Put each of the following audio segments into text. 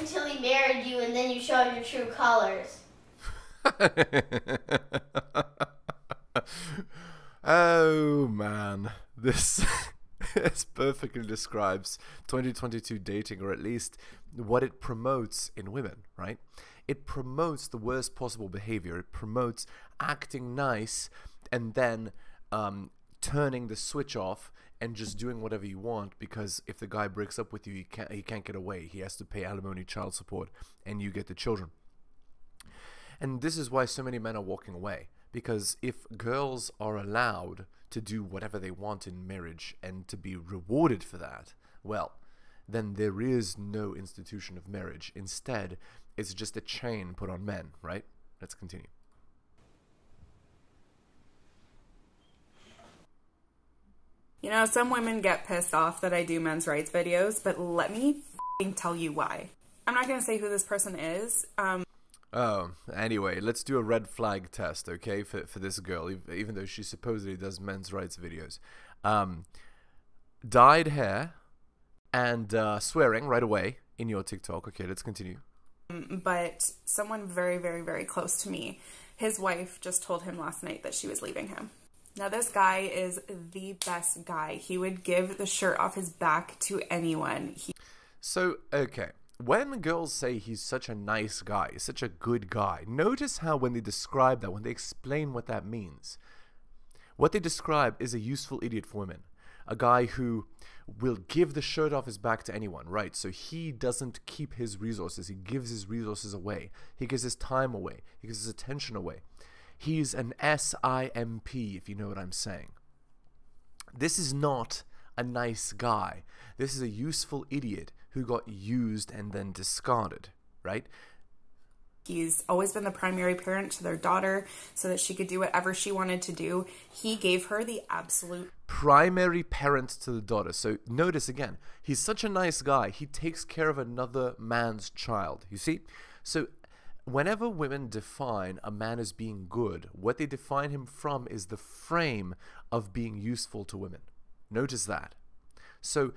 until he married you and then you showed your true colors. Oh man, this this perfectly describes 2022 dating, or at least what it promotes in women, right? It promotes the worst possible behavior. It promotes acting nice and then turning the switch off and just doing whatever you want, because if the guy breaks up with you, he can't get away. He has to pay alimony, child support, and you get the children. And this is why so many men are walking away, because if girls are allowed to do whatever they want in marriage and to be rewarded for that, well, then there is no institution of marriage. Instead, it's just a chain put on men, right? Let's continue. You know, some women get pissed off that I do men's rights videos, but let me tell you why. I'm not going to say who this person is. Oh, anyway, let's do a red flag test, okay, for this girl, even though she supposedly does men's rights videos. Dyed hair and swearing right away in your TikTok. Okay, let's continue. But someone very, very, very close to me, his wife just told him last night that she was leaving him. Now, this guy is the best guy. He would give the shirt off his back to anyone. So, okay. When girls say he's such a nice guy, such a good guy, notice how when they describe that, when they explain what that means, what they describe is a useful idiot for women. A guy who will give the shirt off his back to anyone, right? So he doesn't keep his resources. He gives his resources away. He gives his time away. He gives his attention away. He's an SIMP, if you know what I'm saying. This is not a nice guy. This is a useful idiot who got used and then discarded, right? He's always been the primary parent to their daughter so that she could do whatever she wanted to do. He gave her the absolute primary parent to the daughter. So notice again, he's such a nice guy. He takes care of another man's child. You see? So whenever women define a man as being good, what they define him from is the frame of being useful to women. Notice that. So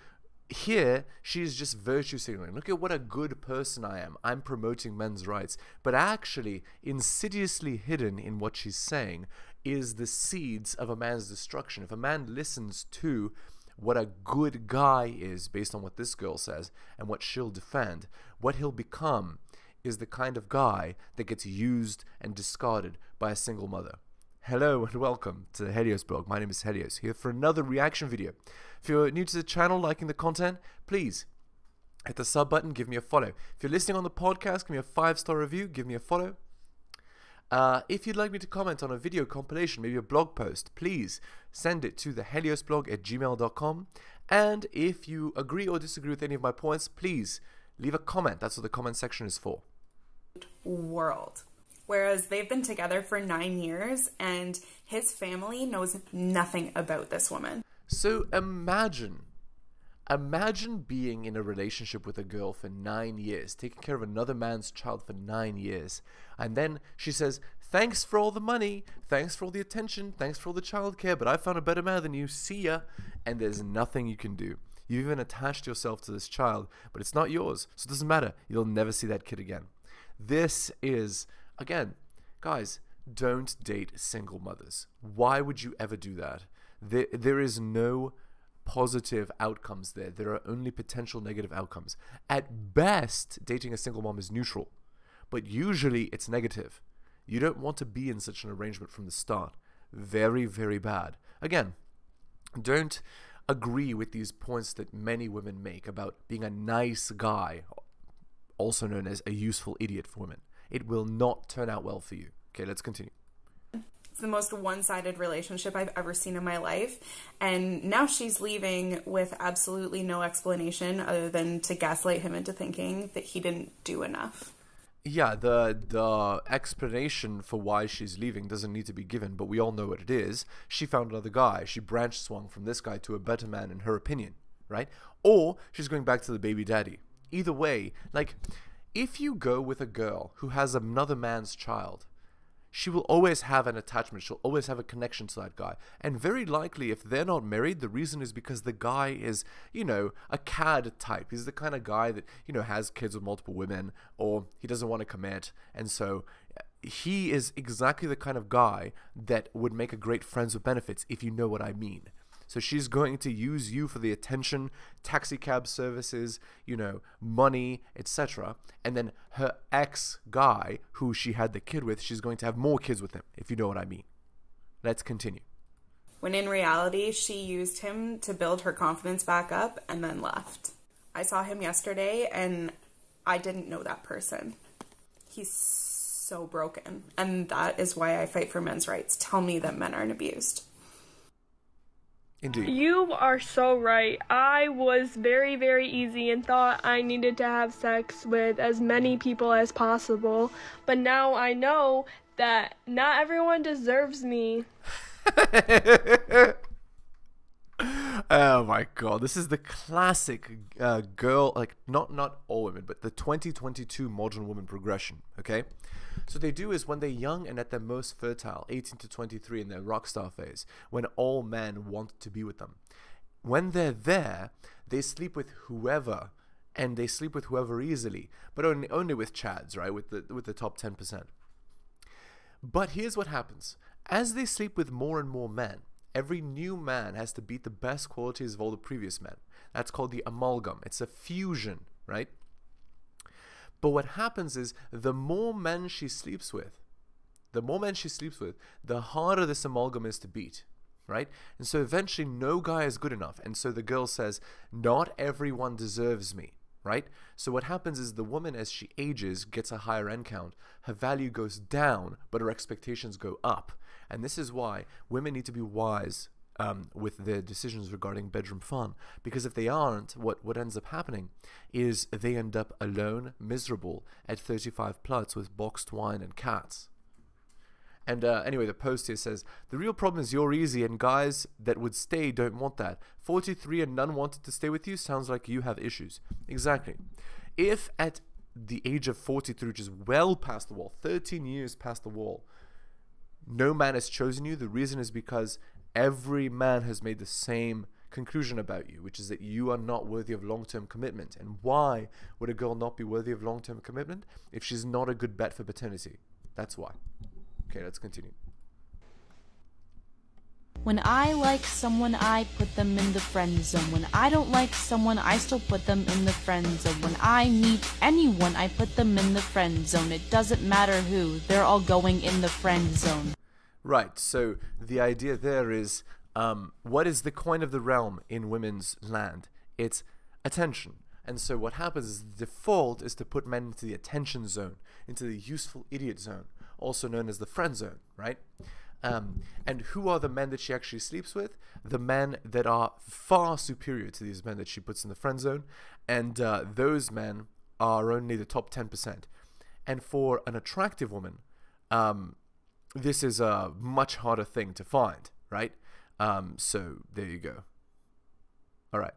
here, she's just virtue signaling. Look at what a good person I am. I'm promoting men's rights. But actually, insidiously hidden in what she's saying is the seeds of a man's destruction. If a man listens to what a good guy is, based on what this girl says, and what she'll defend, what he'll become is the kind of guy that gets used and discarded by a single mother. Hello and welcome to the Helios blog. My name is Helios, here for another reaction video. If you're new to the channel, liking the content, please hit the sub button, give me a follow. If you're listening on the podcast, give me a 5-star review, give me a follow. If you'd like me to comment on a video compilation, maybe a blog post, please send it to theheliosblog@gmail.com. And if you agree or disagree with any of my points, please leave a comment. That's what the comment section is for. World. Whereas they've been together for 9 years and his family knows nothing about this woman. So imagine being in a relationship with a girl for 9 years, taking care of another man's child for 9 years. And then she says, thanks for all the money, thanks for all the attention, thanks for all the childcare, but I found a better man than you, see ya. And there's nothing you can do. You've even attached yourself to this child, but it's not yours, so it doesn't matter. You'll never see that kid again. This is, again, guys, don't date single mothers. Why would you ever do that? There is no positive outcomes there. There are only potential negative outcomes. At best, dating a single mom is neutral, but usually it's negative. You don't want to be in such an arrangement from the start. Very, very bad. Again, don't agree with these points that many women make about being a nice guy, also known as a useful idiot for women. It will not turn out well for you. Okay, let's continue. It's the most one-sided relationship I've ever seen in my life. And now she's leaving with absolutely no explanation other than to gaslight him into thinking that he didn't do enough. Yeah, the explanation for why she's leaving doesn't need to be given, but we all know what it is. She found another guy. She branch swung from this guy to a better man in her opinion, right? Or she's going back to the baby daddy. Either way, like, if you go with a girl who has another man's child, she will always have an attachment. She'll always have a connection to that guy. And very likely, if they're not married, the reason is because the guy is, you know, a cad type. He's the kind of guy that, you know, has kids with multiple women, or he doesn't want to commit. And so he is exactly the kind of guy that would make a great friends with benefits, if you know what I mean. So she's going to use you for the attention, taxi cab services, you know, money, etc. And then her ex-guy, who she had the kid with, she's going to have more kids with him, if you know what I mean. Let's continue. When in reality, she used him to build her confidence back up and then left. I saw him yesterday and I didn't know that person. He's so broken. And that is why I fight for men's rights. Tell me that men aren't abused. Indeed. You are so right. I was very, very easy and thought I needed to have sex with as many people as possible. But now I know that not everyone deserves me. Oh my god, this is the classic girl, like not all women, but the 2022 modern woman progression, okay? So they do is when they're young and at their most fertile, 18 to 23 in their rock star phase, when all men want to be with them. When they're there, they sleep with whoever, and they sleep with whoever easily, but only with chads, right? With the top 10%. But here's what happens. As they sleep with more and more men, every new man has to beat the best qualities of all the previous men. That's called the amalgam. It's a fusion, right? But what happens is the more men she sleeps with, the harder this amalgam is to beat, right? And so eventually no guy is good enough. And so the girl says, not everyone deserves me, right? So what happens is the woman, as she ages, gets a higher end count. Her value goes down, but her expectations go up. And this is why women need to be wise with their decisions regarding bedroom fun, because if they aren't, what ends up happening is they end up alone, miserable at 35 plus with boxed wine and cats. And anyway, the post here says, the real problem is you're easy and guys that would stay don't want that. 43 and none wanted to stay with you sounds like you have issues. Exactly. If at the age of 43, which is well past the wall, 13 years past the wall, no man has chosen you, the reason is because every man has made the same conclusion about you, which is that you are not worthy of long-term commitment. And why would a girl not be worthy of long-term commitment? If she's not a good bet for paternity. That's why. Okay, let's continue. When I like someone, I put them in the friend zone. When I don't like someone, I still put them in the friend zone. When I meet anyone, I put them in the friend zone. It doesn't matter who, they're all going in the friend zone. Right, so the idea there is, what is the coin of the realm in women's land? It's attention. And so what happens is the default is to put men into the attention zone, into the useful idiot zone, also known as the friend zone, right? And who are the men that she actually sleeps with? The men that are far superior to these men that she puts in the friend zone. And those men are only the top 10%. And for an attractive woman, this is a much harder thing to find, right? So there you go. All right.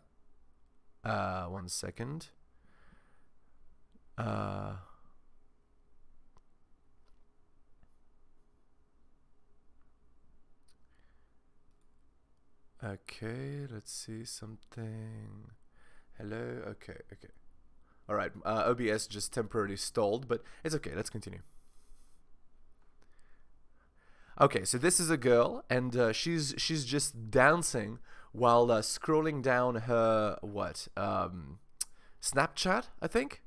1 second. Okay, let's see something. Hello. Okay. All right. OBS just temporarily stalled, but it's okay. Let's continue. Okay, so this is a girl, and she's just dancing while scrolling down her Snapchat, I think.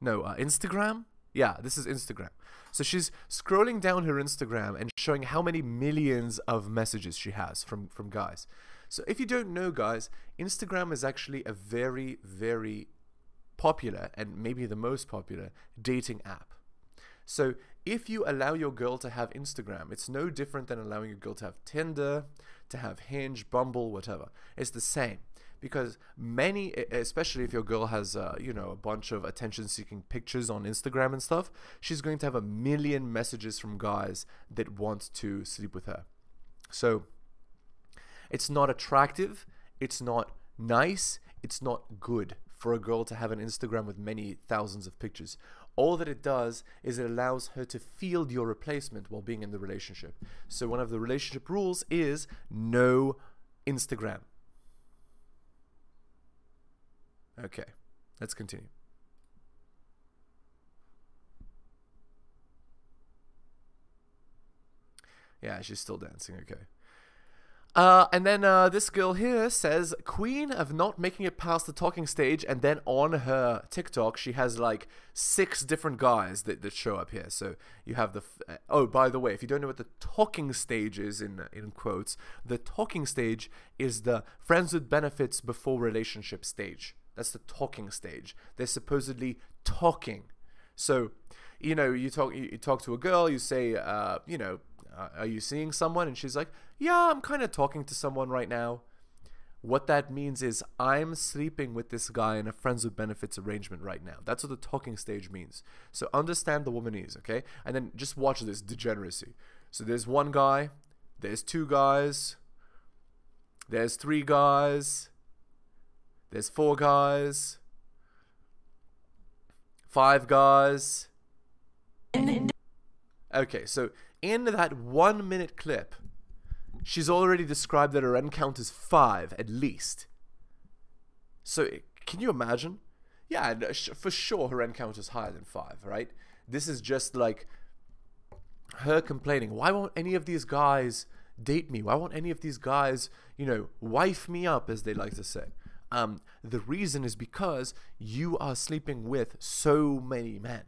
No, Instagram. Yeah, this is Instagram. So she's scrolling down her Instagram and showing how many millions of messages she has from guys. So if you don't know, guys, Instagram is actually a very, very popular and maybe the most popular dating app. So if you allow your girl to have Instagram, it's no different than allowing your girl to have Tinder, to have Hinge, Bumble, whatever. It's the same. Because many, especially if your girl has, you know, a bunch of attention-seeking pictures on Instagram and stuff, she's going to have a million messages from guys that want to sleep with her. So it's not attractive. It's not nice. it's not good for a girl to have an Instagram with many thousands of pictures. All that it does is it allows her to field your replacement while being in the relationship. So one of the relationship rules is no Instagram. Okay, let's continue. Yeah, she's still dancing, okay. And then this girl here says, queen of not making it past the talking stage, and then on her TikTok, she has like 6 different guys that show up here. So you have the, oh, by the way, if you don't know what the talking stage is, in quotes, the talking stage is the friends with benefits before relationship stage. That's the talking stage. They're supposedly talking. So, you know, you talk to a girl, you say, you know, are you seeing someone? And she's like, yeah, I'm kind of talking to someone right now. What that means is I'm sleeping with this guy in a friends with benefits arrangement right now. That's what the talking stage means. So understand the womanese, okay? And then just watch this degeneracy. So there's one guy, there's 2 guys, there's 3 guys, there's 4 guys, 5 guys. Okay, so in that 1-minute clip, she's already described that her end count is 5 at least. So can you imagine? Yeah, for sure her end count is higher than 5, right? This is just like her complaining. Why won't any of these guys date me? Why won't any of these guys, you know, wife me up, as they like to say? The reason is because you are sleeping with so many men.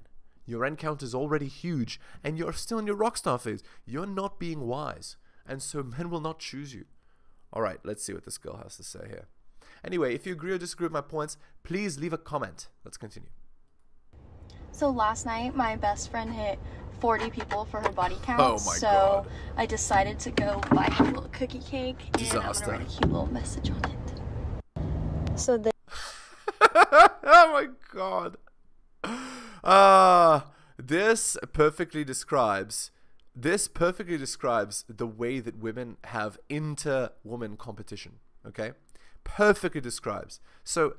Your end count is already huge, and you're still in your rockstar phase. You're not being wise, and so men will not choose you. All right, let's see what this girl has to say here. Anyway, if you agree or disagree with my points, please leave a comment. Let's continue. So last night, my best friend hit 40 people for her body count. Oh my God. I decided to go buy her a little cookie cake, Disaster. and I'm gonna write a cute little message on it. So the Oh my God. This perfectly describes the way that women have inter-woman competition, okay? Perfectly describes. So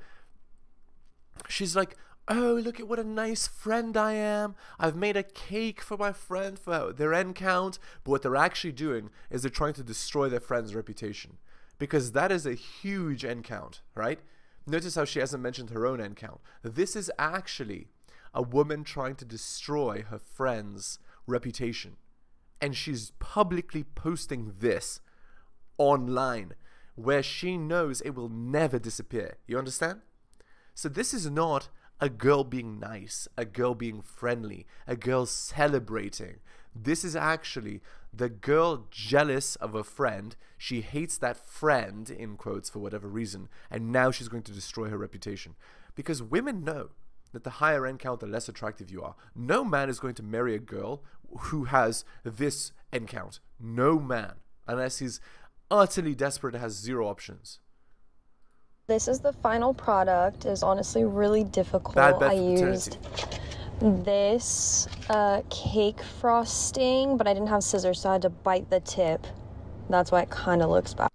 she's like, oh, look at what a nice friend I am. I've made a cake for my friend for their end count. But what they're actually doing is they're trying to destroy their friend's reputation, because that is a huge end count, right? Notice how she hasn't mentioned her own end count. This is actually a woman trying to destroy her friend's reputation. And she's publicly posting this online, where she knows it will never disappear. You understand? So this is not a girl being nice, a girl being friendly, a girl celebrating. This is actually the girl jealous of a friend. She hates that friend, in quotes, for whatever reason, and now she's going to destroy her reputation. Because women know that the higher end count, the less attractive you are. No man is going to marry a girl who has this end count. No man, unless he's utterly desperate and has 0 options. This is the final product. It was honestly really difficult. Bad bet I for used this cake frosting, but I didn't have scissors, so I had to bite the tip. That's why it kind of looks bad.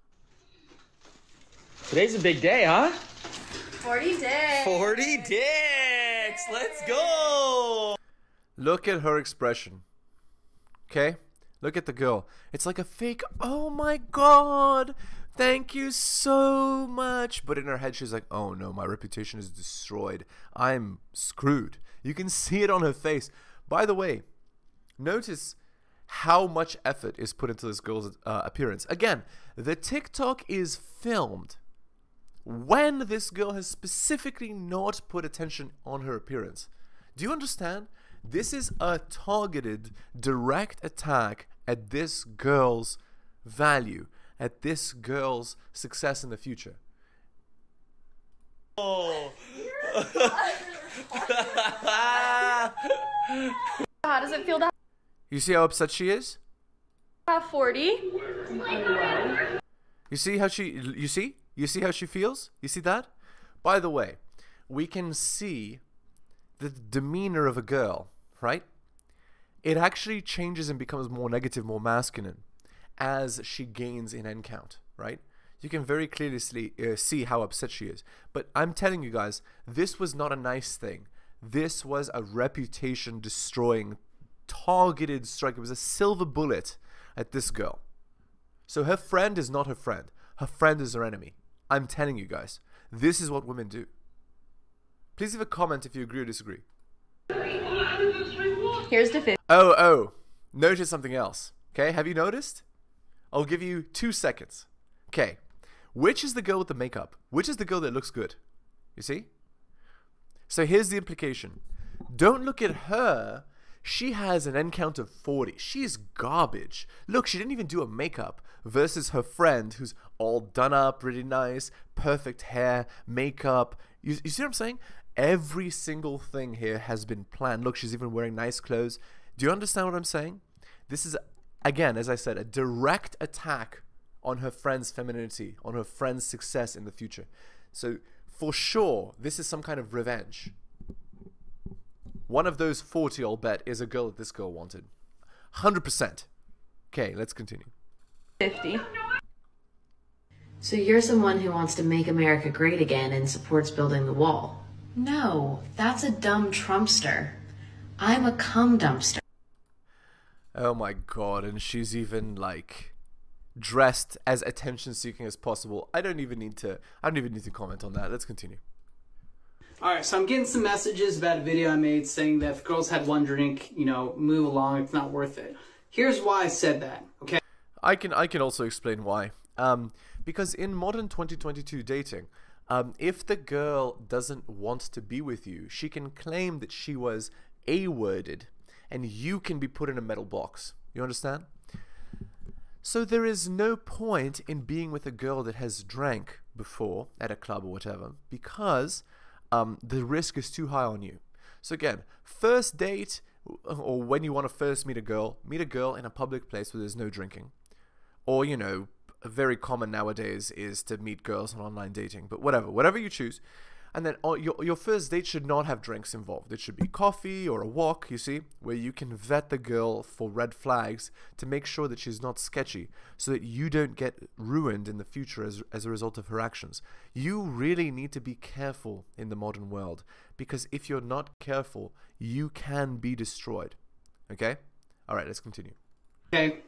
Today's a big day, huh? 40 days. 40 dicks. Let's go. Look at her expression. Okay? Look at the girl. It's like a fake, oh my God, thank you so much. But in her head, she's like, oh no, my reputation is destroyed. I'm screwed. You can see it on her face. By the way, notice how much effort is put into this girl's appearance. Again, the TikTok is filmed when this girl has specifically not put attention on her appearance. Do you understand? This is a targeted, direct attack at this girl's value, at this girl's success in the future. Oh. How does it feel to You see how upset she is? have 40? You see how she feels? You see that? By the way, we can see the demeanor of a girl, right? It actually changes and becomes more negative, more masculine as she gains in end count, right? You can very clearly see how upset she is. But I'm telling you guys, this was not a nice thing. This was a reputation destroying, targeted strike. It was a silver bullet at this girl. So her friend is not her friend. Her friend is her enemy. I'm telling you guys, this is what women do. Please leave a comment if you agree or disagree. Here's the fifth. Oh, notice something else. Okay, have you noticed? I'll give you 2 seconds. Okay, which is the girl with the makeup? Which is the girl that looks good? You see? So here's the implication. Don't look at her. She has an N count of 40. She's garbage. Look, she didn't even do a makeup versus her friend who's all done up, really nice, perfect hair, makeup. You see what I'm saying? Every single thing here has been planned. Look, she's even wearing nice clothes. Do you understand what I'm saying? This is, again, as I said, a direct attack on her friend's femininity, on her friend's success in the future. So for sure, this is some kind of revenge. One of those 40, I'll bet, is a girl that this girl wanted. 100%. Okay, let's continue. 50. So you're someone who wants to make America great again and supports building the wall. No, that's a dumb Trumpster. I'm a cum dumpster. Oh my god, and she's even like dressed as attention-seeking as possible. I don't even need to comment on that. Let's continue. Alright, so I'm getting some messages about a video I made saying that if girls had one drink, you know, move along, it's not worth it. Here's why I said that, okay? I can also explain why. Because in modern 2022 dating, if the girl doesn't want to be with you, she can claim that she was A-worded, and you can be put in a metal box. You understand? So there is no point in being with a girl that has drank before at a club or whatever, because the risk is too high on you. So again, first date, or when you want to first meet a girl in a public place where there's no drinking. Or, you know, very common nowadays is to meet girls on online dating, but whatever you choose. And then your first date should not have drinks involved. It should be coffee or a walk, you see, where you can vet the girl for red flags to make sure that she's not sketchy, so that you don't get ruined in the future as a result of her actions. You really need to be careful in the modern world, because if you're not careful, you can be destroyed. Okay? All right, let's continue. Okay.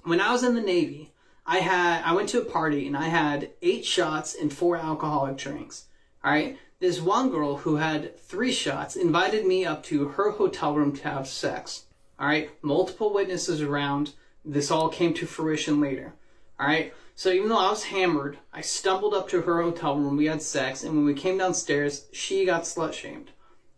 When I was in the Navy, I went to a party and I had 8 shots and 4 alcoholic drinks. All right. This one girl who had 3 shots invited me up to her hotel room to have sex. All right. Multiple witnesses around. This all came to fruition later. All right. So even though I was hammered, I stumbled up to her hotel room. We had sex. And when we came downstairs, she got slut shamed.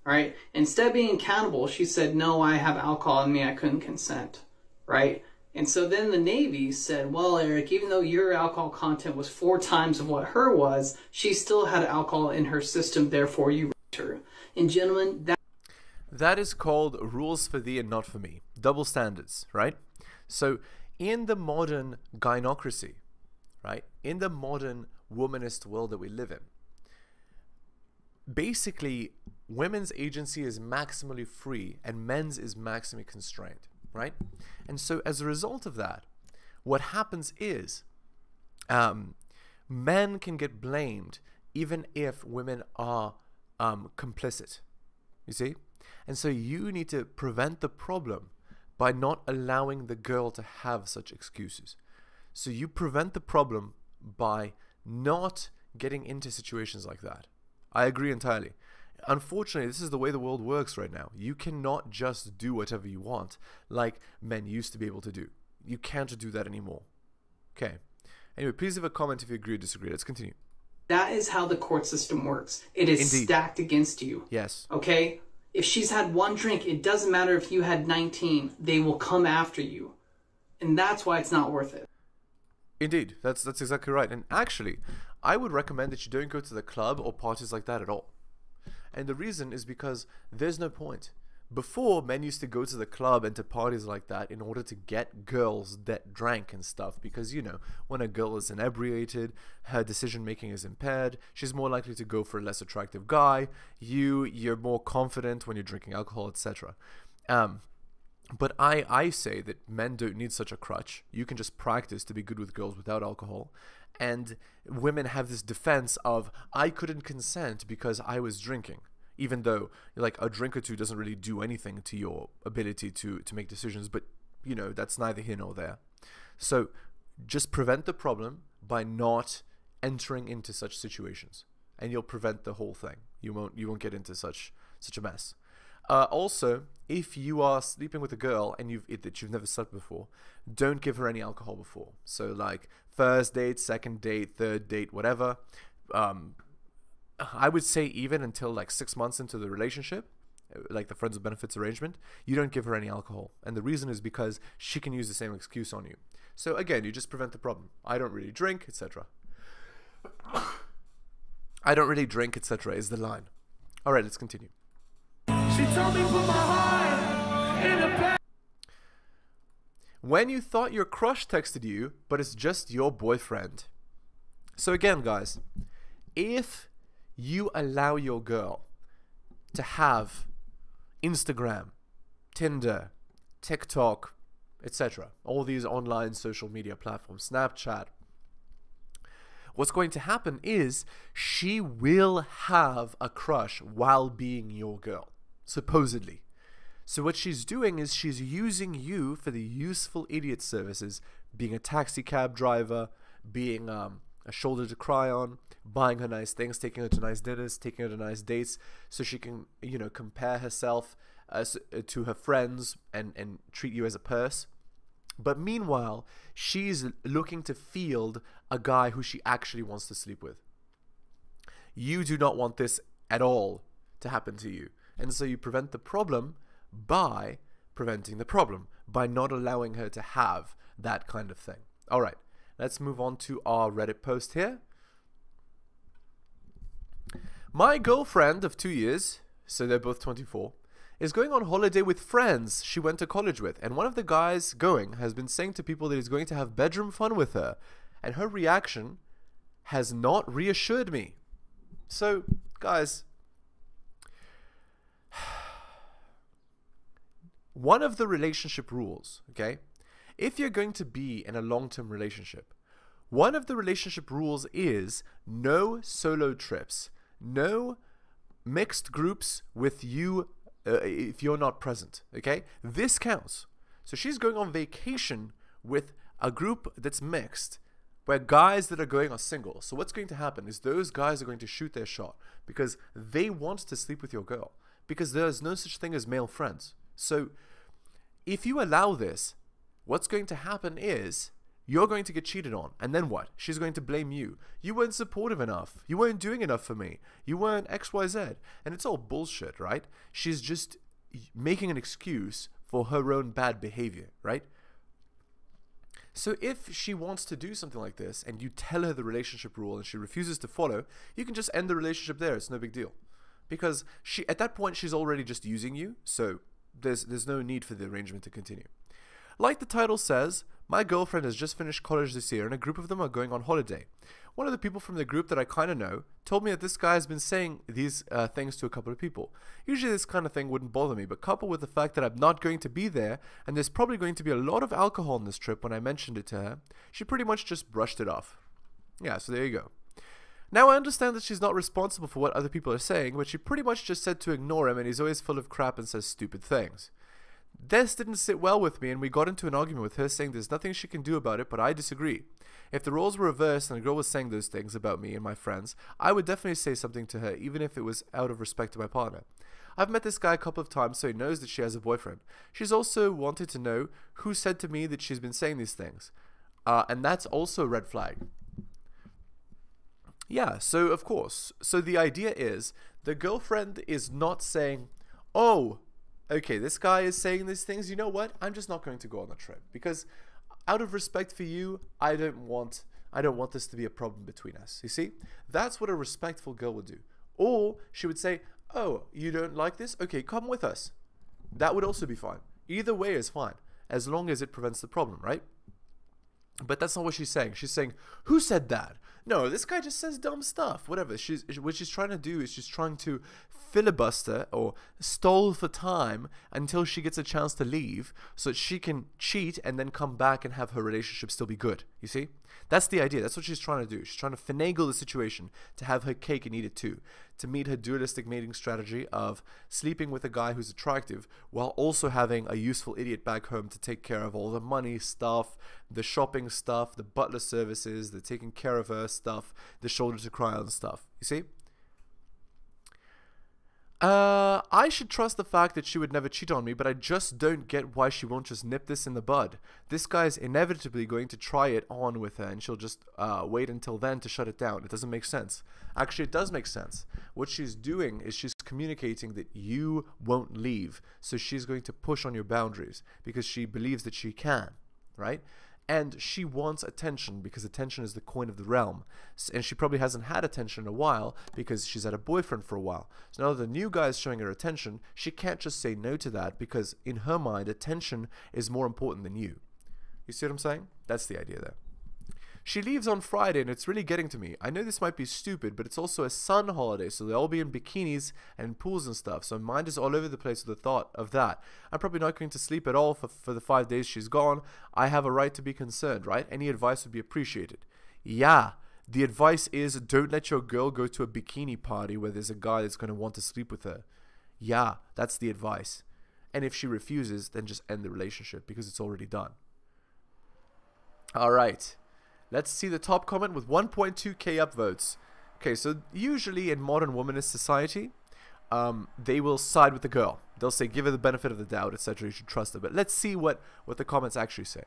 All right. Instead of being accountable, she said, no, I have alcohol in me. I couldn't consent. Right. And so then the Navy said, well, Eric, even though your alcohol content was 4 times of what her was, she still had alcohol in her system, therefore you raped her. And gentlemen, that is called rules for thee and not for me. Double standards, right? So in the modern gynocracy, right, in the modern womanist world that we live in, basically women's agency is maximally free and men's is maximally constrained. Right? And so as a result of that, what happens is men can get blamed even if women are complicit. You see? And so you need to prevent the problem by not allowing the girl to have such excuses. So you prevent the problem by not getting into situations like that. I agree entirely. Unfortunately, this is the way the world works right now. You cannot just do whatever you want like men used to be able to do. You can't do that anymore. Okay. Anyway, please leave a comment if you agree or disagree. Let's continue. That is how the court system works. It is Indeed. Stacked against you. Yes. Okay? If she's had 1 drink, it doesn't matter if you had 19. They will come after you. And that's why it's not worth it. Indeed. That's exactly right. And actually, I would recommend that you don't go to the club or parties like that at all. And the reason is because there's no point. Before, men used to go to the club and to parties like that in order to get girls that drank and stuff, because, you know, when a girl is inebriated, her decision making is impaired, she's more likely to go for a less attractive guy, you're more confident when you're drinking alcohol, etc. But I say that men don't need such a crutch. You can just practice to be good with girls without alcohol. And women have this defense of, I couldn't consent because I was drinking. Even though, like, a drink or two doesn't really do anything to your ability to make decisions. But, you know, that's neither here nor there. So just prevent the problem by not entering into such situations. And you'll prevent the whole thing. You won't get into such a mess. Also, if you are sleeping with a girl and that you've never slept before, don't give her any alcohol before. So like first date, second date, third date, whatever. I would say even until like 6 months into the relationship, like the friends with benefits arrangement, you don't give her any alcohol. And the reason is because she can use the same excuse on you. So again, you just prevent the problem. I don't really drink, etc. I don't really drink, etc. is the line. All right, let's continue. She told me put my heart in a bag. When you thought your crush texted you, but it's just your boyfriend. So again, guys, if you allow your girl to have Instagram, Tinder, TikTok, etc., all these online social media platforms, Snapchat, what's going to happen is she will have a crush while being your girl, supposedly. So what she's doing is she's using you for the useful idiot services, being a taxi cab driver, being a shoulder to cry on, buying her nice things, taking her to nice dinners, taking her to nice dates, so she can, you know, compare herself to her friends and treat you as a purse. But meanwhile, she's looking to field a guy who she actually wants to sleep with. You do not want this at all to happen to you. And so you prevent the problem by preventing the problem, by not allowing her to have that kind of thing. All right, let's move on to our Reddit post here. My girlfriend of 2 years, so they're both 24, is going on holiday with friends she went to college with, and one of the guys going has been saying to people that he's going to have bedroom fun with her, and her reaction has not reassured me. So, guys, one of the relationship rules, okay, if you're going to be in a long-term relationship, one of the relationship rules is no solo trips, no mixed groups with you if you're not present, okay? This counts. So she's going on vacation with a group that's mixed, where guys that are going are single. So what's going to happen is those guys are going to shoot their shot because they want to sleep with your girl, because there's no such thing as male friends. So if you allow this, what's going to happen is you're going to get cheated on. And then what? She's going to blame you. You weren't supportive enough. You weren't doing enough for me. You weren't XYZ. And it's all bullshit, right? She's just making an excuse for her own bad behavior, right? So if she wants to do something like this and you tell her the relationship rule and she refuses to follow, you can just end the relationship there. It's no big deal. Because at that point, she's already just using you. So there's no need for the arrangement to continue. Like the title says, my girlfriend has just finished college this year and a group of them are going on holiday. One of the people from the group that I kind of know told me that this guy has been saying these things to a couple of people. Usually this kind of thing wouldn't bother me, but coupled with the fact that I'm not going to be there and there's probably going to be a lot of alcohol on this trip when I mentioned it to her, she pretty much just brushed it off. Yeah, so there you go. Now I understand that she's not responsible for what other people are saying, but she pretty much just said to ignore him and he's always full of crap and says stupid things. This didn't sit well with me and we got into an argument with her saying there's nothing she can do about it, but I disagree. If the roles were reversed and a girl was saying those things about me and my friends, I would definitely say something to her, even if it was out of respect to my partner. I've met this guy a couple of times, so he knows that she has a boyfriend. She's also wanted to know who said to me that she's been saying these things. And that's also a red flag. Yeah, so of course. So the idea is the girlfriend is not saying, oh, okay, this guy is saying these things, you know what? I'm just not going to go on the trip because out of respect for you, I don't want this to be a problem between us. You see? That's what a respectful girl would do. Or she would say, oh, you don't like this? Okay, come with us. That would also be fine. Either way is fine, as long as it prevents the problem, right? But that's not what she's saying. She's saying, who said that? No, this guy just says dumb stuff. Whatever. What she's trying to do is she's trying to filibuster or stall for time until she gets a chance to leave so that she can cheat and then come back and have her relationship still be good. You see? That's the idea. That's what she's trying to do. She's trying to finagle the situation to have her cake and eat it too. To meet her dualistic mating strategy of sleeping with a guy who's attractive while also having a useful idiot back home to take care of all the money stuff, the shopping stuff, the butler services, the taking care of her stuff, the shoulder to cry on stuff. You see? I should trust the fact that she would never cheat on me, but I just don't get why she won't just nip this in the bud. This guy's inevitably going to try it on with her, and she'll just wait until then to shut it down. It doesn't make sense. Actually, it does make sense. What she's doing is she's communicating that you won't leave, so she's going to push on your boundaries because she believes that she can, right? And she wants attention because attention is the coin of the realm. And she probably hasn't had attention in a while because she's had a boyfriend for a while. So now that the new guy is showing her attention, she can't just say no to that because in her mind, attention is more important than you. You see what I'm saying? That's the idea there. She leaves on Friday and it's really getting to me. I know this might be stupid, but it's also a sun holiday, so they'll all be in bikinis and in pools and stuff. So my mind is all over the place with the thought of that. I'm probably not going to sleep at all for the 5 days she's gone. I have a right to be concerned, right? Any advice would be appreciated. Yeah, the advice is don't let your girl go to a bikini party where there's a guy that's going to want to sleep with her. Yeah, that's the advice. And if she refuses, then just end the relationship because it's already done. All right. Let's see the top comment with 1.2k upvotes. Okay, so usually in modern womanist society, they will side with the girl. They'll say, give her the benefit of the doubt, etc. You should trust her. But let's see what the comments actually say.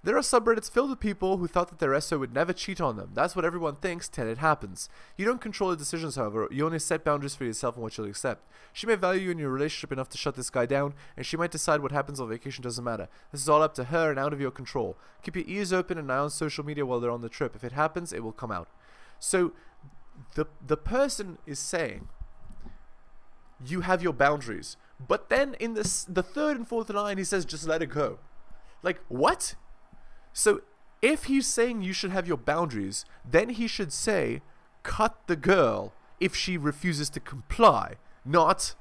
There are subreddits filled with people who thought that their SO would never cheat on them. That's what everyone thinks till it happens. You don't control the decisions, however. You only set boundaries for yourself and what you'll accept. She may value you in your relationship enough to shut this guy down, and she might decide what happens on vacation doesn't matter. This is all up to her and out of your control. Keep your ears open and eye on social media while they're on the trip. If it happens, it will come out. So the person is saying you have your boundaries, but then in the third and fourth line he says just let it go. Like, what? So if he's saying you should have your boundaries, then he should say cut the girl if she refuses to comply, not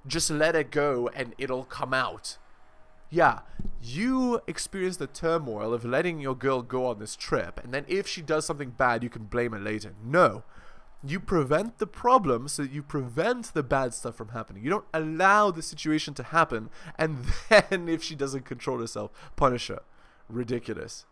just let it go and it'll come out. Yeah, you experience the turmoil of letting your girl go on this trip, and then if she does something bad, you can blame her later. No. You prevent the problem so that you prevent the bad stuff from happening. You don't allow the situation to happen, and then if she doesn't control herself, punish her. Ridiculous.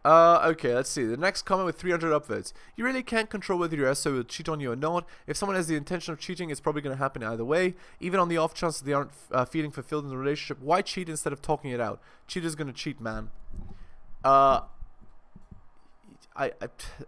Okay, let's see. The next comment with 300 upvotes. You really can't control whether your SO will cheat on you or not. If someone has the intention of cheating, it's probably going to happen either way. Even on the off chance that they aren't feeling fulfilled in the relationship, why cheat instead of talking it out? Cheater's going to cheat, man.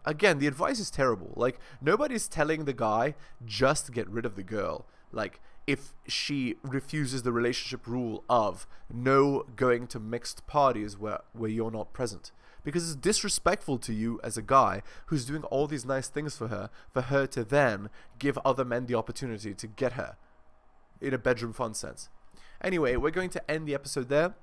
Again, the advice is terrible. Like, nobody's telling the guy just get rid of the girl. Like, if she refuses the relationship rule of no going to mixed parties where you're not present. Because it's disrespectful to you as a guy who's doing all these nice things for her to then give other men the opportunity to get her in a bedroom fun sense. Anyway, we're going to end the episode there.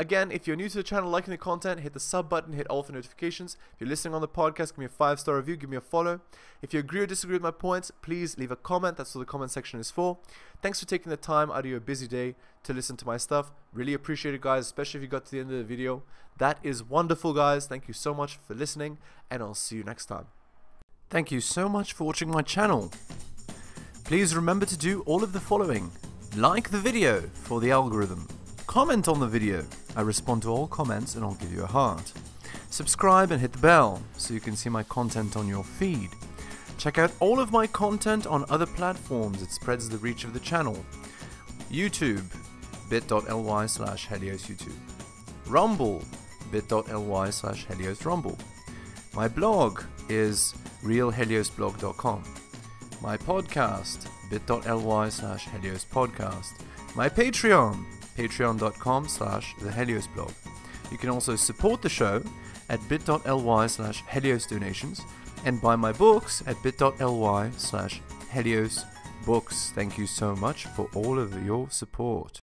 Again, if you're new to the channel, liking the content, hit the sub button, hit all for notifications. If you're listening on the podcast, give me a 5-star review, give me a follow. If you agree or disagree with my points, please leave a comment. That's what the comment section is for. Thanks for taking the time out of your busy day to listen to my stuff. Really appreciate it, guys, especially if you got to the end of the video. That is wonderful, guys. Thank you so much for listening, and I'll see you next time. Thank you so much for watching my channel. Please remember to do all of the following. Like the video for the algorithm. Comment on the video. I respond to all comments and I'll give you a heart. Subscribe and hit the bell so you can see my content on your feed. Check out all of my content on other platforms. It spreads the reach of the channel. YouTube, bit.ly/Helios YouTube. Rumble, bit.ly/Helios Rumble. My blog is realheliosblog.com. My podcast, bit.ly/Helios Podcast. My Patreon, patreon.com/theheliosblog. You can also support the show at bit.ly/Helios donations and buy my books at bit.ly/Helios books. Thank you so much for all of your support.